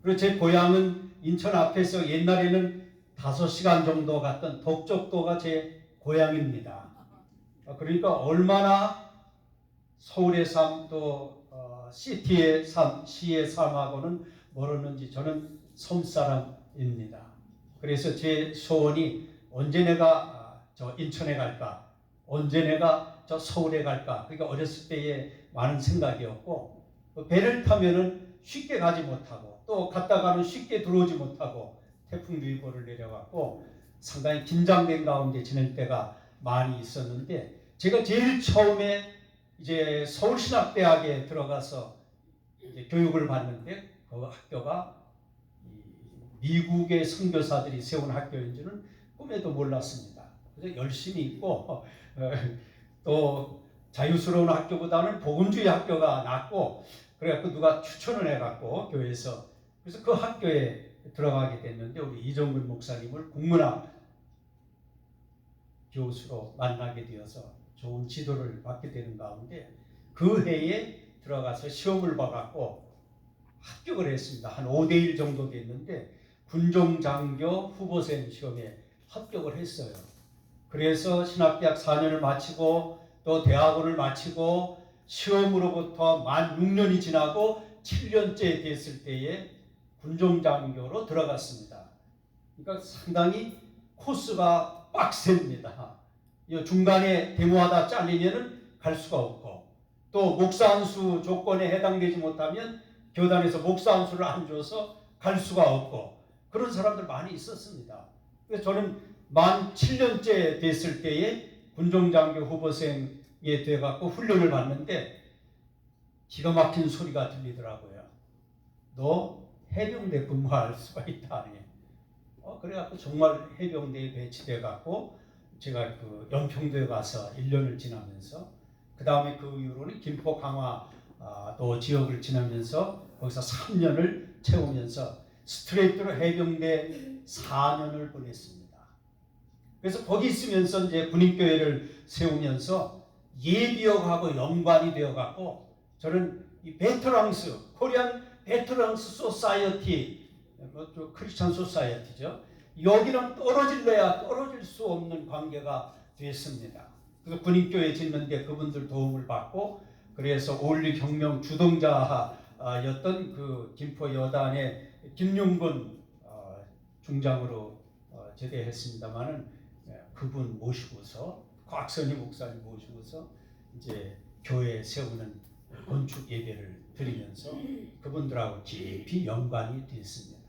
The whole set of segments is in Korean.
그리고 제 고향은 인천 앞에서 옛날에는 5시간 정도 갔던 덕적도가 제 고향입니다. 그러니까 얼마나 서울의 삶 또 시티의 삶, 시의 삶하고는 모르는지 저는 섬사람입니다. 그래서 제 소원이 언제 내가 저 인천에 갈까? 언제 내가 저 서울에 갈까? 그러니까 어렸을 때에 많은 생각이었고 배를 타면은 쉽게 가지 못하고 또 갔다가는 쉽게 들어오지 못하고 태풍주의보를 내려갔고 상당히 긴장된 가운데 지낼 때가 많이 있었는데 제가 제일 처음에 이제 서울신학대학에 들어가서 이제 교육을 받는데 그 학교가 미국의 선교사들이 세운 학교인 줄은 꿈에도 몰랐습니다. 그래서 열심히 있고 또 자유스러운 학교보다는 복음주의 학교가 낫고 그래갖고 누가 추천을 해갖고 교회에서 그래서 그 학교에 들어가게 됐는데 우리 이정근 목사님을 국문학 교수로 만나게 되어서 좋은 지도를 받게 되는 가운데 그 해에 들어가서 시험을 봐갖고 합격을 했습니다. 한 5대1 정도 됐는데 군종장교 후보생 시험에 합격을 했어요. 그래서 신학대학 4년을 마치고 또 대학원을 마치고 시험으로부터 만 6년이 지나고 7년째 됐을 때에 군종장교로 들어갔습니다. 그러니까 상당히 코스가 빡셉니다. 중간에 데모하다 잘리면 갈 수가 없고 또 목사 안수 조건에 해당되지 못하면 교단에서 목사 안수를 안 줘서 갈 수가 없고 그런 사람들 많이 있었습니다. 그래서 저는 만 7년째 됐을 때에 군종장교 후보생에 돼갖고 훈련을 받는데 기가 막힌 소리가 들리더라고요. 너 해병대 근무할 수가 있다. 그래갖고 정말 해병대에 배치돼갖고 제가 그 연평도에 가서 1년을 지나면서 그 다음에 그 이후로는 김포 강화 또 지역을 지나면서 거기서 3년을 채우면서 스트레이트로 해병대 4년을 보냈습니다. 그래서 거기 있으면서 이제 군인교회를 세우면서 예비역하고 연관이 되어갖고 저는 이 베테랑스, 코리안 베테랑스 소사이어티, 크리스찬 소사이어티죠. 여기랑 떨어질래야 떨어질 수 없는 관계가 됐습니다. 그래서 군인교회 짓는데 그분들 도움을 받고 그래서 올리혁명 주동자였던 그 김포 여단의 김용근 중장으로 제대했습니다마는 그분 모시고서 곽선희 목사님 모시고서 이제 교회 세우는 건축 예배를 드리면서 그분들하고 깊이 연관이 됐습니다.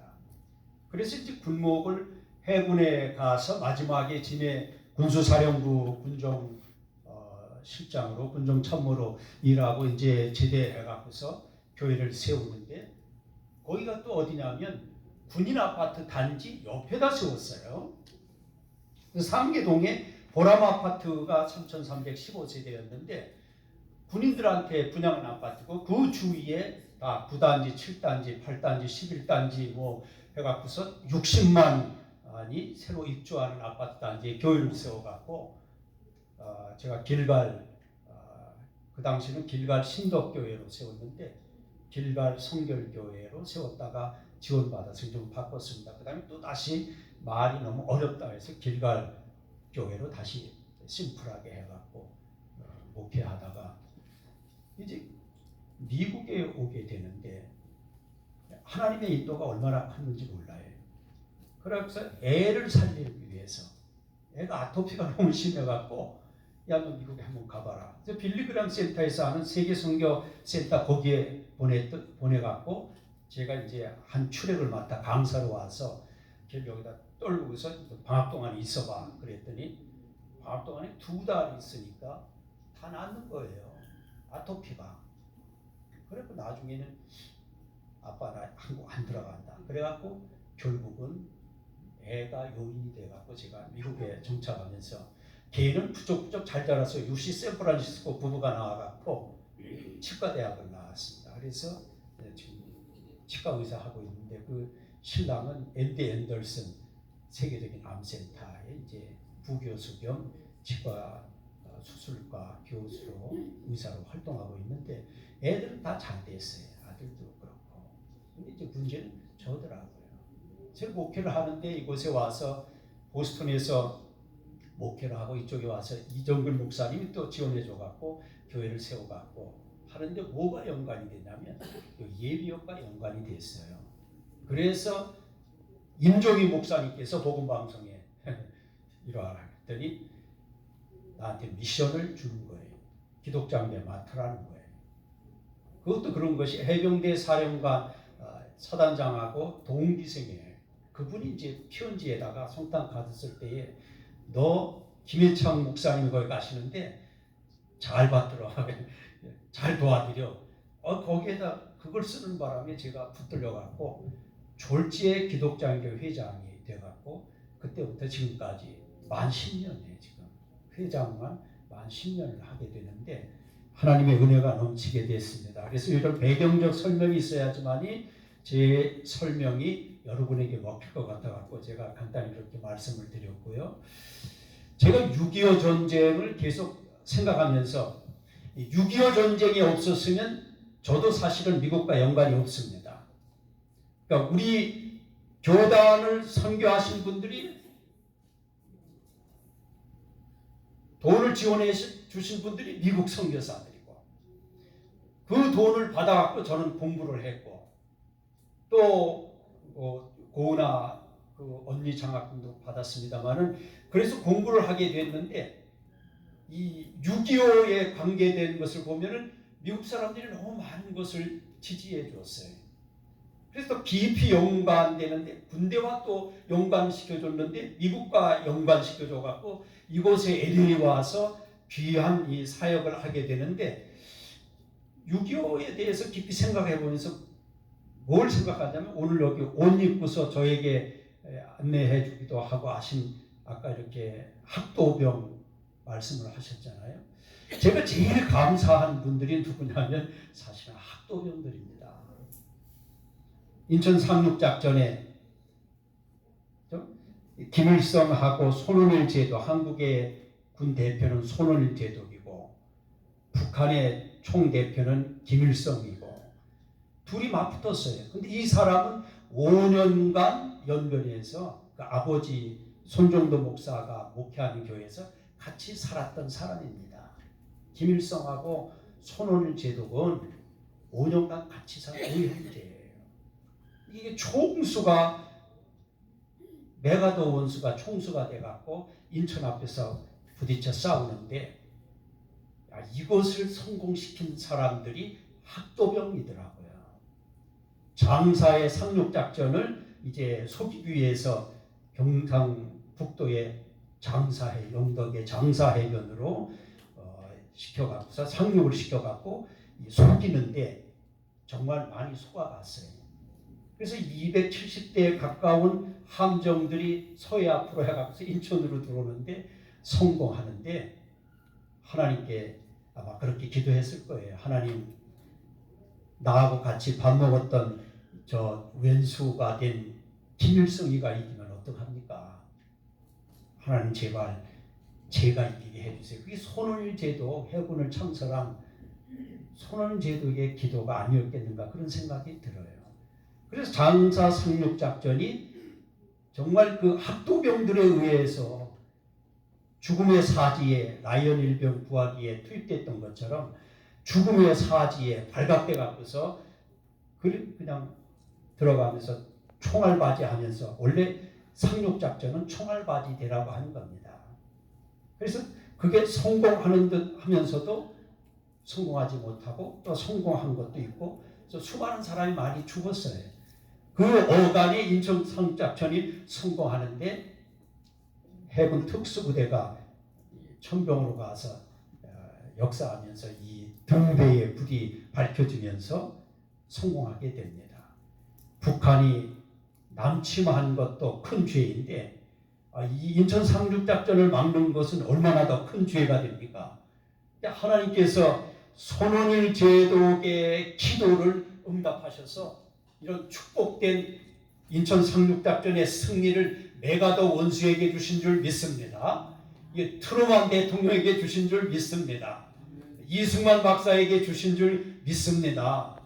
그래서 이제 군목을 해군에 가서 마지막에 진해 군수사령부 군종 실장으로 군종 참모로 일하고 이제 제대해 갖고서 교회를 세우는데 거기가 또 어디냐면 군인 아파트 단지 옆에다 세웠어요. 상계동에 보람 아파트가 3,315세대였는데 군인들한테 분양한 아파트고 그 주위에 다 9단지, 7단지, 8단지, 11단지 뭐 해갖고서 60만이 새로 입주하는 아파트 단지에 교회를 세워갖고 제가 길갈 그 당시는 길갈 신덕교회로 세웠는데 길갈 성결교회로 세웠다가 지원받아서 좀 바꿨습니다. 그 다음에 또 다시 말이 너무 어렵다 해서 길갈 교회로 다시 심플하게 해갖고 목회하다가 이제 미국에 오게 되는데 하나님의 인도가 얼마나 컸는지 몰라요. 그래서 애를 살리기 위해서 애가 아토피가 너무 심해갖고 야 너 미국에 한번 가봐라. 그래서 빌리그람 센터에서 하는 세계 선교 센터 거기에 보내갖고 제가 이제 한 출애를 맡아 강사로 와서 걔를 여기다 떨고서 방학 동안 있어봐 그랬더니 방학 동안에 2달 있으니까 다 낫는 거예요. 아토피가. 그래서 나중에는 아빠 나 한국 안 들어간다. 그래갖고 결국은 애가 요인이 돼갖고 제가 미국에 정착하면서 걔는 부쩍부쩍 잘 자라서 UC 샌프란시스코 부부가 나와갖고 치과대학을 나왔습니다. 그래서 지금 치과 의사 하고 있는데 그 신랑은 MD 앤더슨 세계적인 암센터의 이제 부교수 겸 치과 수술과 교수로 의사로 활동하고 있는데 애들은 다 잘 됐어요. 아들도 그렇고. 근데 이제 문제는 저더라고요. 제가 목회를 하는데 이곳에 와서 보스턴에서 목회를 하고 이쪽에 와서 이정근 목사님이 또 지원해줘갖고 교회를 세워갖고 하는데 뭐가 연관이 됐냐면 예비역과 연관이 됐어요. 그래서 임종희 목사님께서 복음방송에 이러하라 했더니 나한테 미션을 주는 거예요. 기독장대 맡으라는 거예요. 그것도 그런 것이 해병대 사령관 사단장하고 동기생이에요. 그분이 이제 편지에다가 성탄 카드 쓸 때에 너 김일창 목사님 거기 가시는데 잘 받들어 잘 도와드려 거기에다 그걸 쓰는 바람에 제가 붙들려 갖고 졸지에 기독장교 회장이 돼갖고 그때부터 지금까지 만 10년이에요. 지금 회장만 만 10년을 하게 되는데 하나님의 은혜가 넘치게 됐습니다. 그래서 이런 배경적 설명이 있어야지만이 제 설명이 여러분에게 먹힐 것 같아갖고 제가 간단히 이렇게 말씀을 드렸고요. 제가 6.25 전쟁을 계속 생각하면서 6.25 전쟁이 없었으면 저도 사실은 미국과 연관이 없습니다. 그러니까 우리 교단을 선교하신 분들이 돈을 지원해 주신 분들이 미국 선교사들이고 그 돈을 받아갖고 저는 공부를 했고 또 고은아 그 언니 장학금도 받았습니다만은 그래서 공부를 하게 됐는데 이 6.25에 관계된 것을 보면은 미국 사람들이 너무 많은 것을 지지해 줬어요. 그래서 깊이 연관되는데 군대와 또 연관시켜줬는데 미국과 연관시켜줘갖고 이곳에 LA 와서 귀한 이 사역을 하게 되는데 6.25에 대해서 깊이 생각해 보면서 뭘 생각하냐면 오늘 여기 옷 입고서 저에게 안내해 주기도 하고 하신 아까 이렇게 학도병 말씀을 하셨잖아요. 제가 제일 감사한 분들이 누구냐면 사실은 학도병들입니다. 인천 상륙작전에 김일성하고 손원일 제도, 한국의 군 대표는 손원일 제독이고 북한의 총 대표는 김일성이고 둘이 맞붙었어요. 근데 이 사람은 5년간 연변에서 그 아버지 손정도 목사가 목회하는 교회에서 같이 살았던 사람입니다. 김일성하고 손원일 제독은 5년간 같이 산 의형제예요. 이게 총수가 메가더 원수가 총수가 돼갖고 인천 앞에서 부딪혀 싸우는데 이것을 성공시킨 사람들이 학도병이더라고요. 장사의 상륙작전을 이제 속이위해서 경상북도의 장사해 영덕의 장사해변으로 시켜갖고서 상륙을 시켜갖고 속이는데 정말 많이 속아갔어요. 그래서 270대에 가까운 함정들이 서해 앞으로 해갖고서 인천으로 들어오는데 성공하는데 하나님께 아마 그렇게 기도했을 거예요. 하나님 나하고 같이 밥 먹었던 저 왼수가 된 김일성이가 이기면 어떡합니까? 하나님 제발 제가 이기게 해주세요. 그게 손원일 제도 해군을 창설한 손원일 제도의 기도가 아니었겠는가 그런 생각이 들어요. 그래서 장사 상륙작전이 정말 그 학도병들에 의해서 죽음의 사지에 라이언 일병 구하기에 투입됐던 것처럼 죽음의 사지에 발각돼 갖고서 그냥 들어가면서 총알바지 하면서 원래 상륙작전은 총알바지 되라고 하는 겁니다. 그래서 그게 성공하는 듯 하면서도 성공하지 못하고 또 성공한 것도 있고 그래서 수많은 사람이 많이 죽었어요. 그 어간에 인천 상륙작전이 성공하는데 해군 특수부대가 천병으로 가서 역사하면서 이 등대의 불이 밝혀지면서 성공하게 됩니다. 북한이 남침한 것도 큰 죄인데 이 인천 상륙작전을 막는 것은 얼마나 더 큰 죄가 됩니까? 하나님께서 손원일 제독의 기도를 응답하셔서 이런 축복된 인천 상륙작전의 승리를 메가더 원수에게 주신 줄 믿습니다. 트루만 대통령에게 주신 줄 믿습니다. 이승만 박사에게 주신 줄 믿습니다.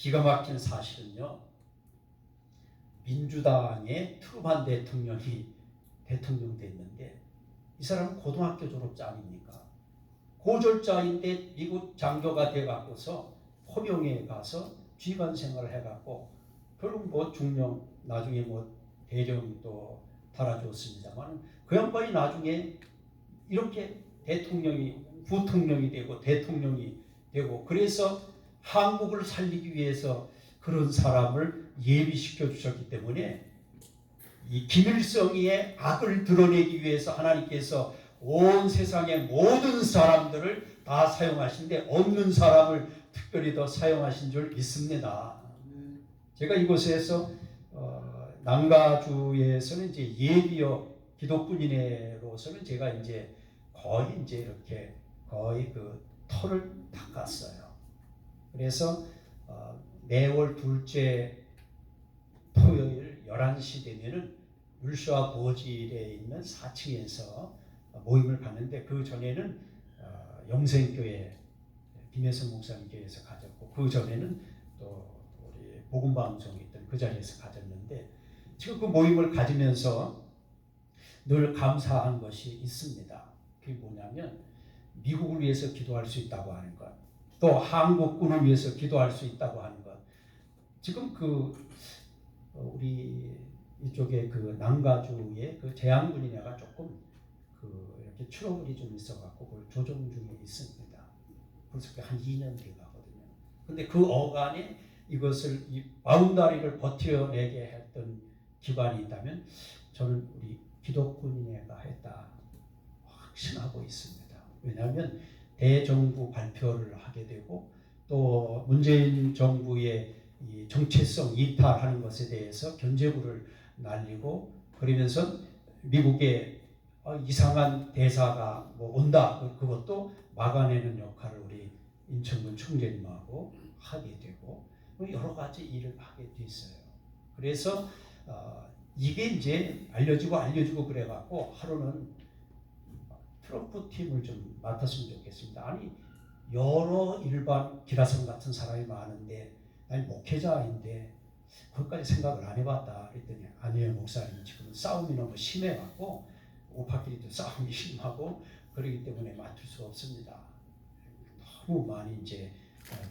기가 막힌 사실은요. 민주당의 트루만 대통령이 대통령 됐는데 이 사람은 고등학교 졸업자 아닙니까? 고졸자인데 미국 장교가 돼갖고서 포병에 가서 귀관 생활을 해갖고 결국 뭐 중령 나중에 뭐 대령도 달아줬습니다만 그 양반이 나중에 이렇게 대통령이 부통령이 되고 대통령이 되고 그래서 한국을 살리기 위해서 그런 사람을 예비시켜 주셨기 때문에 이 김일성의 악을 드러내기 위해서 하나님께서 온 세상의 모든 사람들을 다 사용하신데 없는 사람을 특별히 더 사용하신 줄 믿습니다. 제가 이곳에서 남가주에서는 이제 예비역 기독군인으로서는 제가 이제 거의 이제 이렇게 거의 그 털을 닦았어요. 그래서 매월 둘째 토요일 11시 되면은 울슈아 보질에 있는 4층에서 모임을 가는데 그 전에는 영생교회 김혜성 목사님 교회에서 가졌고 그 전에는 또 우리 복음방송이 있던 그 자리에서 가졌는데 지금 그 모임을 가지면서 늘 감사한 것이 있습니다. 그게 뭐냐면 미국을 위해서 기도할 수 있다고 하는 것, 또 한국군을 위해서 기도할 수 있다고 하는 것. 지금 그 우리 이쪽에 그 남가주의 그 재향군인회가 조금 그 이렇게 트러블이 좀 있어갖고 그걸 조정 중에 있습니다. 벌써 한 2년 돼가거든요. 근데 그 어간에 이것을 이 바운다리를 버텨내게 했던 기관이 있다면 저는 우리 기독군인회가 했다 확신하고 있습니다. 왜냐하면 대정부 발표를 하게 되고 또 문재인 정부의 이 정체성 이탈하는 것에 대해서 견제구를 날리고 그러면서 미국의 이상한 대사가 뭐 온다 그것도 막아내는 역할을 우리 임청근 총재님하고 하게 되고 여러 가지 일을 하게 됐어요. 그래서 이게 이제 알려지고 그래갖고 하루는 트럼프 팀을 좀 맡았으면 좋겠습니다. 아니 여러 일반 기라성 같은 사람이 많은데 아니 목회자인데 그것까지 생각을 안 해봤다 그랬더니 아니에요 목사님 지금 싸움이 너무 심해갖고 오파끼리도 싸움이 심하고 그러기 때문에 맡을 수 없습니다. 너무 많이 이제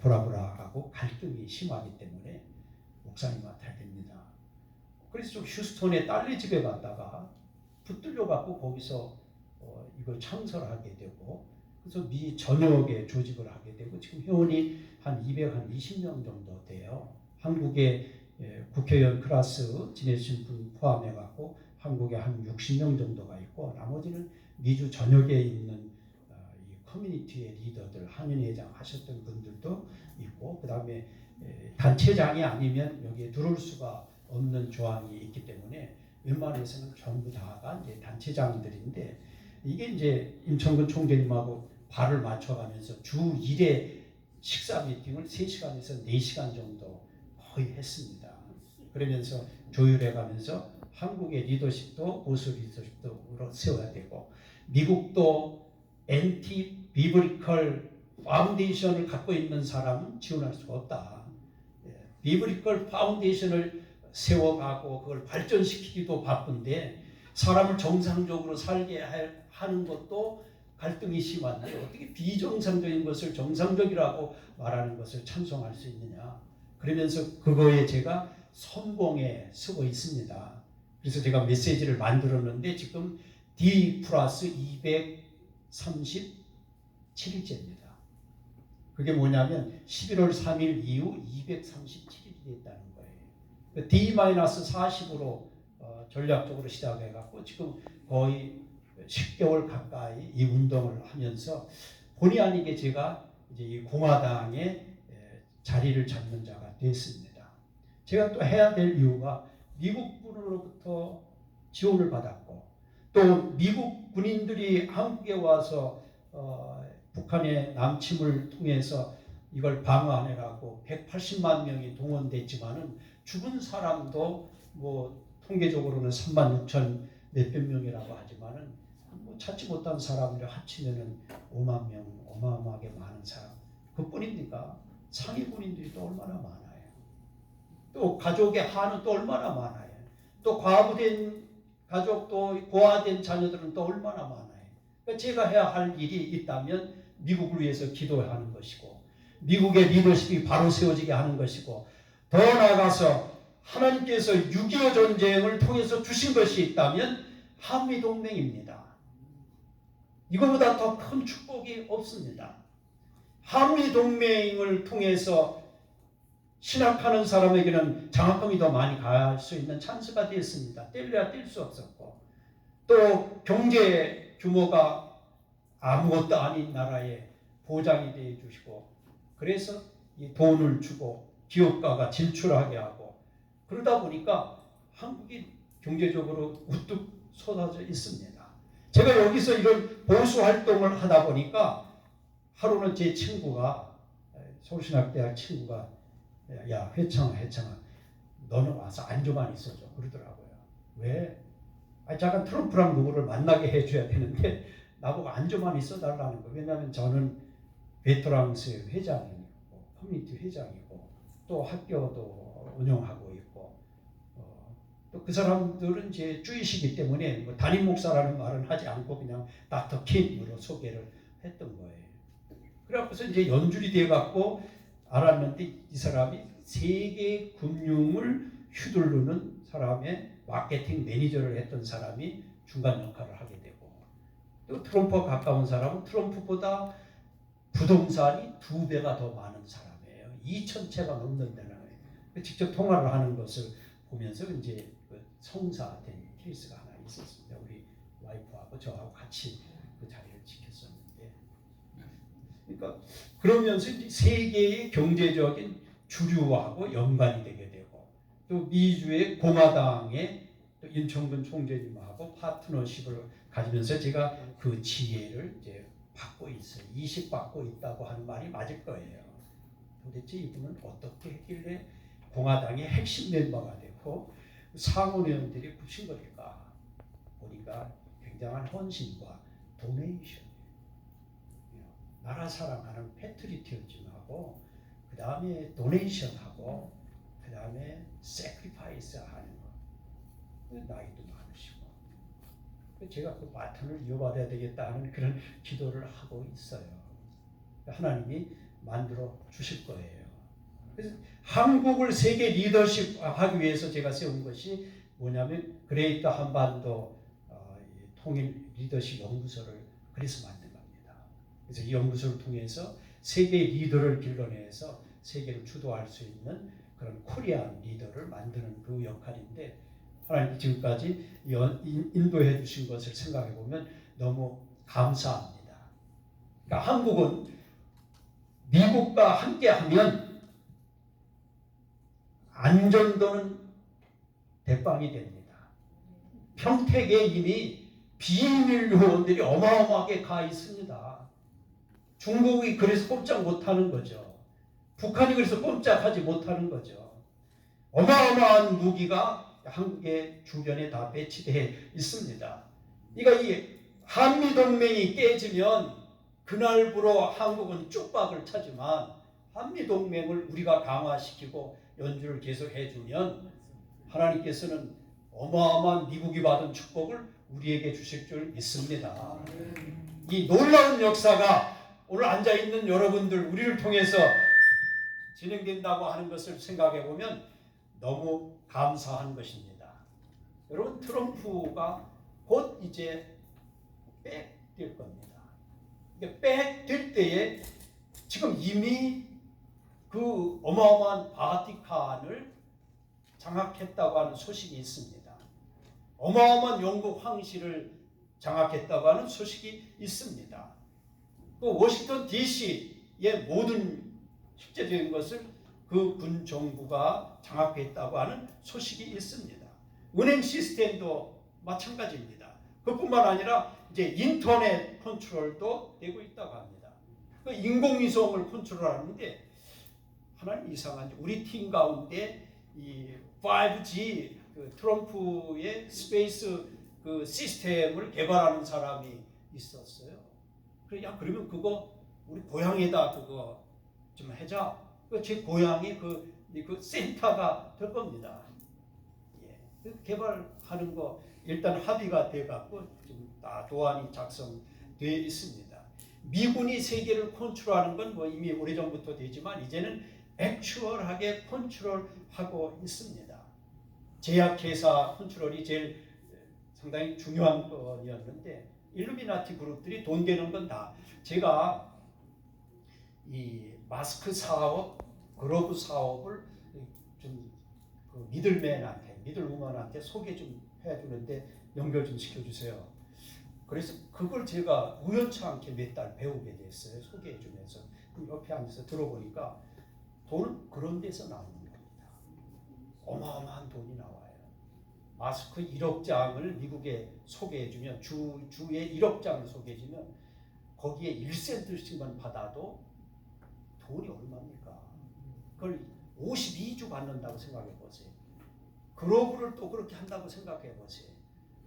보라보라하고 갈등이 심하기 때문에 목사님 맡아야 됩니다. 그래서 좀 휴스턴에 딸네 집에 갔다가 붙들려갖고 거기서 이걸 창설하게 되고 그래서 미 전역에 조직을 하게 되고 지금 회원이 한 220명 정도 돼요. 한국의 국회의원 클래스 지내신 분 포함해갖고 한국에 한 60명 정도가 있고 나머지는 미주 전역에 있는 이 커뮤니티의 리더들 한인회장 하셨던 분들도 있고 그 다음에 단체장이 아니면 여기에 들어올 수가 없는 조항이 있기 때문에 웬만해서는 전부 다가 이제 단체장들인데 이게 이제 임청근 총재님하고 발을 맞춰가면서 주 1회 식사 미팅을 3시간에서 4시간 정도 거의 했습니다. 그러면서 조율해가면서 한국의 리더십도 보수 리더십도 세워야 되고 미국도 엔티 비브리컬 파운데이션을 갖고 있는 사람은 지원할 수가 없다. 비브리컬 파운데이션을 세워가고 그걸 발전시키기도 바쁜데 사람을 정상적으로 살게 하는 것도 갈등이 심한데 어떻게 비정상적인 것을 정상적이라고 말하는 것을 찬송할 수 있느냐. 그러면서 그거에 제가 성공에 서고 있습니다. 그래서 제가 메시지를 만들었는데 지금 D 플러스 237일째입니다. 그게 뭐냐면 11월 3일 이후 237일이 됐다는 거예요. D-40으로 전략적으로 시작해갖고 지금 거의 10개월 가까이 이 운동을 하면서 본의 아니게 제가 이제 이 공화당의 자리를 잡는 자가 됐습니다. 제가 또 해야 될 이유가 미국 분으로부터 지원을 받았고 또 미국 군인들이 한국에 와서 북한의 남침을 통해서 이걸 방어하느라고 180만 명이 동원됐지만은 죽은 사람도 뭐 통계적으로는 3만 6천 몇백 명이라고 하지만은 뭐 찾지 못한 사람들 합치면은 5만 명 어마어마하게 많은 사람 그뿐입니까? 상위 군인들이 또 얼마나 많아요. 또 가족의 한은 또 얼마나 많아요. 또 과부된 가족, 또 고아된 자녀들은 또 얼마나 많아요. 그러니까 제가 해야 할 일이 있다면 미국을 위해서 기도하는 것이고, 미국의 리더십이 바로 세워지게 하는 것이고, 더 나아가서 하나님께서 6.25 전쟁을 통해서 주신 것이 있다면 한미동맹입니다. 이거보다 더 큰 축복이 없습니다. 한미동맹을 통해서 신학하는 사람에게는 장학금이 더 많이 갈 수 있는 찬스가 되었습니다. 뗄래야 뗄 수 없었고, 또 경제 규모가 아무것도 아닌 나라에 보장이 되어 주시고, 그래서 이 돈을 주고 기업가가 진출하게 하고, 그러다 보니까 한국이 경제적으로 우뚝 솟아져 있습니다. 제가 여기서 이런 보수 활동을 하다 보니까 하루는 제 친구가, 서울신학대학 친구가, 야 회창아 너는 와서 안주만 있어줘 그러더라고요. 왜? 잠깐 트럼프랑 누구를 만나게 해줘야 되는데 나보고 안주만 있어 달라는 거. 왜냐하면 저는 베트랑스 회장이고 커뮤니티 회장이고 또 학교도 운영하고 있고, 또 그 사람들은 제 주이시기 때문에 뭐 담임 목사라는 말은 하지 않고 그냥 닥터 킴으로 소개를 했던 거예요. 그래서 이제 연줄이 돼갖고 알았는데 이 사람이 세계 금융을 휘두르는 사람의 마케팅 매니저를 했던 사람이 중간 역할을 하게 되고, 또 트럼프와 가까운 사람은 트럼프보다 부동산이 2배가 더 많은 사람이에요. 2,000채가 넘는다는 거예요. 직접 통화를 하는 것을 보면서 이제 성사된 케이스가 하나 있었습니다. 우리 와이프하고 저하고 같이 그 자리를 지켰었는데, 그러니까 그러면서 세계의 경제적인 주류하고 연관이 되게 되고, 또 미주의 공화당의 또 윤청근 총재님하고 파트너십을 가지면서 제가 그 지혜를 이제 받고 있어요. 이식받고 있다고 하는 말이 맞을 거예요. 도대체 이분은 어떻게 했길래 공화당의 핵심 멤버가 되고 상원의원들이 붙인 거니까 보니까 굉장한 헌신과 도네이션, 나라 사랑하는 패트리티즘하고, 그 다음에 도네이션하고, 그 다음에 세크리파이스 하는 거. 나이도 많으시고, 제가 그 바톤을 이어받아야 되겠다 하는 그런 기도를 하고 있어요. 하나님이 만들어 주실 거예요. 그래서 한국을 세계 리더십 하기 위해서 제가 세운 것이 뭐냐면 그레이트 한반도 통일 리더십 연구소를 그래서 만든 겁니다. 그래서 이 연구소를 통해서 세계 리더를 길러내서 세계를 주도할 수 있는 그런 코리안 리더를 만드는 그 역할인데, 하나님 지금까지 인도해 주신 것을 생각해 보면 너무 감사합니다. 그러니까 한국은 미국과 함께하면 안전도는 대빵이 됩니다. 평택에 이미 비밀 요원들이 어마어마하게 가 있습니다. 중국이 그래서 꼼짝 못하는 거죠. 북한이 그래서 꼼짝하지 못하는 거죠. 어마어마한 무기가 한국의 주변에 다 배치되어 있습니다. 그러니까 이 한미동맹이 깨지면 그날부로 한국은 쪽박을 차지만, 한미동맹을 우리가 강화시키고 연주를 계속 해주면 하나님께서는 어마어마한 미국이 받은 축복을 우리에게 주실 줄 믿습니다. 이 놀라운 역사가 오늘 앉아있는 여러분들, 우리를 통해서 진행된다고 하는 것을 생각해 보면 너무 감사한 것입니다. 여러분, 트럼프가 곧 이제 빽될 겁니다. 빽될 때에 지금 이미 그 어마어마한 바티칸을 장악했다고 하는 소식이 있습니다. 어마어마한 영국 황실을 장악했다고 하는 소식이 있습니다. 또 워싱턴 DC의 모든 실제적인 것을 그 군 정부가 장악했다고 하는 소식이 있습니다. 은행 시스템도 마찬가지입니다. 그뿐만 아니라 이제 인터넷 컨트롤도 되고 있다고 합니다. 그 인공위성을 컨트롤하는데, 하나님 이상한지 우리 팀 가운데 이 5G 그 트럼프의 스페이스 그 시스템을 개발하는 사람이 있었어요. 그러면 그거 우리 고향에다 그거 좀 해자. 제 고향이 그 그 센터가 될 겁니다. 예. 그 개발하는 거 일단 합의가 돼갖고 좀 다 도안이 작성되어 있습니다. 미군이 세계를 컨트롤하는 건 뭐 이미 오래전부터 되지만 이제는 액추얼하게 컨트롤하고 있습니다. 제약회사 컨트롤이 제일 상당히 중요한 건이었는데 일루미나티 그룹들이 돈 되는 건 다 제가 이 마스크 사업, 글로브 사업을 좀그 미들맨한테, 미들우먼한테 소개 좀 해주는데 연결 좀 시켜주세요. 그래서 그걸 제가 우연치 않게 몇 달 배우게 됐어요. 소개해주면서 옆에 앉아서 들어보니까 돈은 그런 데서 나오는 겁니다. 어마어마한 돈이 나와요. 마스크 1억 장을 미국에 소개해주면 주에 1억 장을 소개해주면 거기에 1센트씩만 받아도 돈이 얼마입니까? 그걸 52주 받는다고 생각해 보세요. 글로브를 또 그렇게 한다고 생각해 보세요.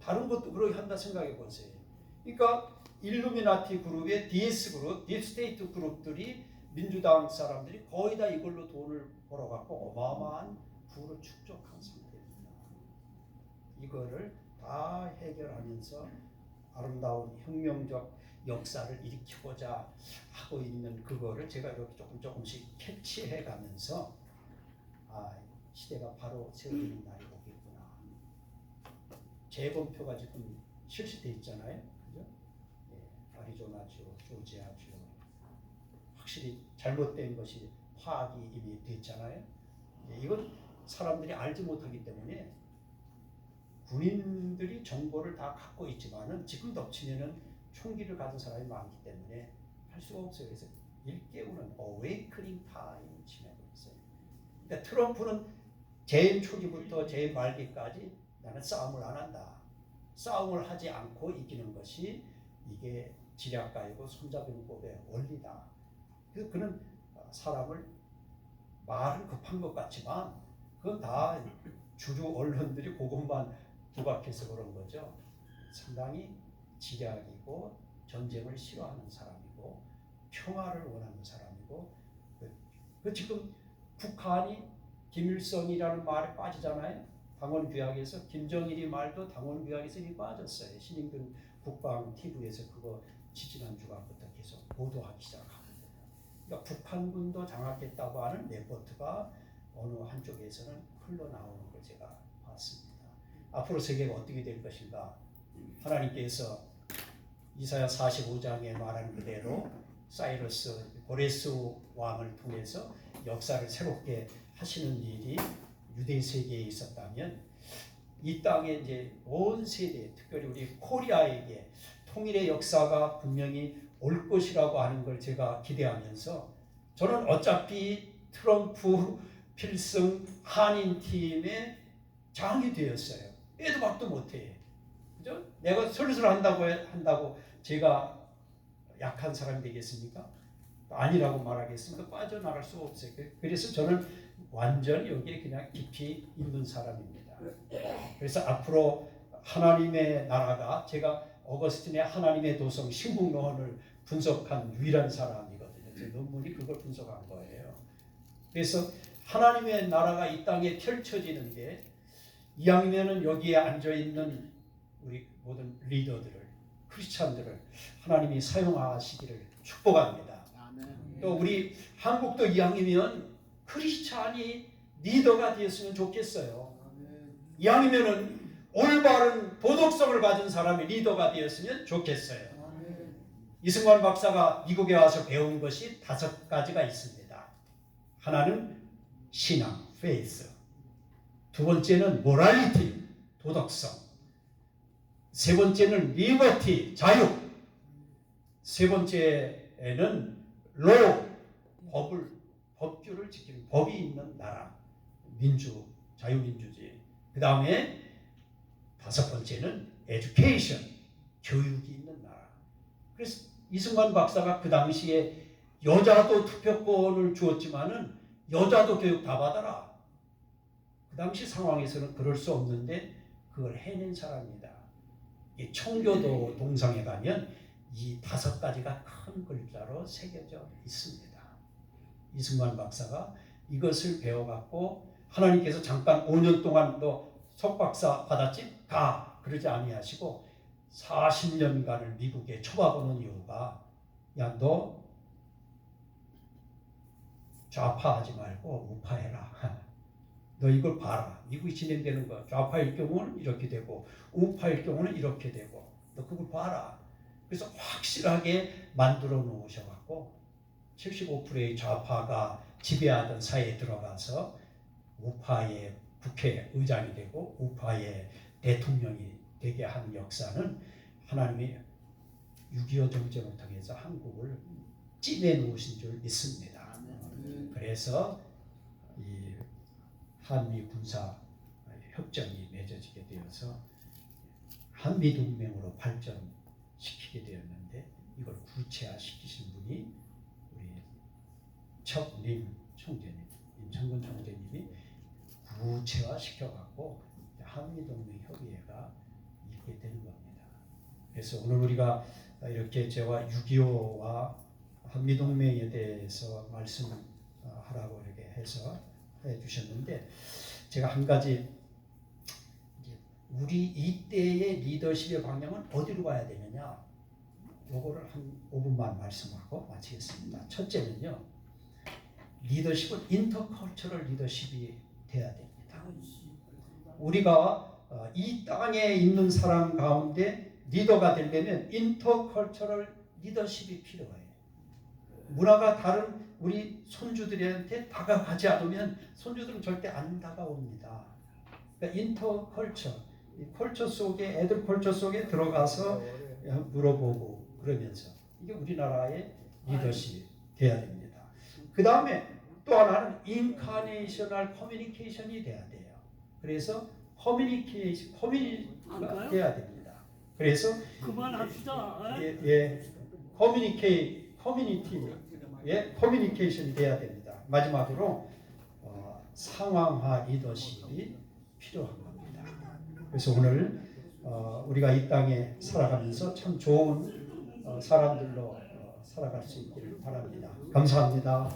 다른 것도 그렇게 한다 생각해 보세요. 그러니까 일루미나티 그룹의 DS 그룹, 딥스테이트 그룹들이 민주당 사람들이 거의 다 이걸로 돈을 벌어갖고 어마어마한 부를 축적한 상태입니다. 이거를 다 해결하면서 아름다운 혁명적 역사를 일으키고자 하고 있는 그거를 제가 이렇게 조금씩 캐치해 가면서 시대가 바로 세워지는 날이 오겠구나. 재검표가 지금 실시돼 있잖아요. 그죠? 예, 아리조나주, 조지아주 확실히 잘못된 것이 파악이 이미 됐잖아요. 예, 이건 사람들이 알지 못하기 때문에 군인들이 정보를 다 갖고 있지만은 지금 덮치면은 총기를 가진 사람이 많기 때문에 할 수가 없어요. 그래서 일깨우는 awakening time 지내고 있어요. 그러니까 트럼프는 제일 초기부터 제일 말기까지 나는 싸움을 안 한다. 싸움을 하지 않고 이기는 것이 이게 지략가이고 손자병법의 원리다. 그래서 그는 사람을 말은 급한 것 같지만 그건 다 주류 언론들이 그것만 부각해서 그런 거죠. 상당히 지략이고 전쟁을 싫어하는 사람이고 평화를 원하는 사람이고 그 지금 북한이 김일성이라는 말에 빠지잖아요. 당원규약에서 김정일이 말도 당원규약에서 이미 빠졌어요. 신임근 국방 TV에서 그거 지지난 주간부터 계속 보도하기 시작합니다. 그러니까 북한군도 장악했다고 하는 레포트가 어느 한쪽에서는 흘러나오는 걸 제가 봤습니다. 앞으로 세계가 어떻게 될 것인가? 하나님께서 이사야 45장에 말한 그대로 사이러스 고레스 왕을 통해서 역사를 새롭게 하시는 일이 유대 세계에 있었다면 이 땅에 이제 온 세대, 특별히 우리 코리아에게 통일의 역사가 분명히 올 것이라고 하는 걸 제가 기대하면서 저는 어차피 트럼프 필승 한인 팀의 장이 되었어요. 빼도 박도 못해. 그죠? 내가 설설 한다고 제가 약한 사람이 되겠습니까? 아니라고 말하겠습니까? 빠져나갈 수가 없어요. 그래서 저는 완전히 여기에 그냥 깊이 있는 사람입니다. 그래서 앞으로 하나님의 나라가 제가 어거스틴의 하나님의 도성 신국론을 분석한 유일한 사람이거든요. 제 논문이 그걸 분석한 거예요. 그래서 하나님의 나라가 이 땅에 펼쳐지는데 이왕이면은 여기에 앉아있는 우리 모든 리더들을 크리스찬들을 하나님이 사용하시기를 축복합니다. 아멘. 또 우리 한국도 이왕이면 크리스찬이 리더가 되었으면 좋겠어요. 아멘. 이왕이면은 올바른 도덕성을 가진 사람이 리더가 되었으면 좋겠어요. 아멘. 이승관 박사가 미국에 와서 배운 것이 5가지가 있습니다. 하나는 신앙, faith. 두 번째는 morality, 도덕성. 세 번째는 liberty, 자유. 세 번째는 law, 법규를 지키는 법이 있는 나라, 민주, 자유민주주의. 그 다음에 5번째는 education, 교육이 있는 나라. 그래서 이승만 박사가 그 당시에 여자도 투표권을 주었지만은 여자도 교육 다 받아라. 그 당시 상황에서는 그럴 수 없는데 그걸 해낸 사람입니다. 이 청교도 동상에 가면 이 5가지가 큰 글자로 새겨져 있습니다. 이승만 박사가 이것을 배워갖고 하나님께서 잠깐 5년 동안 너 석박사 받았지? 가! 그러지 아니하시고 40년간을 미국에 쳐박아놓은 이유가 야 너 좌파하지 말고 우파해라. 너 이걸 봐라. 미국이 진행되는 거. 좌파일 경우는 이렇게 되고 우파일 경우는 이렇게 되고 너 그걸 봐라. 그래서 확실하게 만들어 놓으셔갖고 75%의 좌파가 지배하던 사회에 들어가서 우파의 국회의장이 되고 우파의 대통령이 되게 한 역사는 하나님이 6.25 정쟁을 통해서 한국을 찜해 놓으신 줄 믿습니다. 그래서 이 한미 군사 협정이 맺어지게 되어서 한미 동맹으로 발전시키게 되었는데 이걸 구체화시키신 분이 우리 척림 총재님, 임창근 총재님이 구체화시켜갖고 한미 동맹 협의회가 있게 되는 겁니다. 그래서 오늘 우리가 이렇게 제가 6.25와 한미 동맹에 대해서 말씀하라고 이렇게 해서 해주셨는데 제가 한 가지 우리 이때의 리더십의 방향은 어디로 가야 되느냐 요거를 한 5분만 말씀하고 마치겠습니다. 첫째는요 리더십은 인터컬처럴 리더십이 돼야 됩니다. 우리가 이 땅에 있는 사람 가운데 리더가 되려면 인터컬처럴 리더십이 필요해요. 문화가 다른 우리 손주들한테 다가가지 않으면 손주들은 절대 안 다가옵니다. 그러니까 인터컬처, 컬처 속에 애들 컬처 속에 들어가서 물어보고 그러면서 이게 우리나라의 리더십이 돼야 됩니다. 그 다음에 또 하나는 인카네이셔널 커뮤니케이션이 돼야 돼요. 그래서 커뮤니티가 돼야 됩니다. 그래서 그만합시다. 커뮤니케이션이 돼야 됩니다. 마지막으로 상황화 리더십이 필요한 겁니다. 그래서 오늘 우리가 이 땅에 살아가면서 참 좋은 사람들로 살아갈 수 있기를 바랍니다. 감사합니다.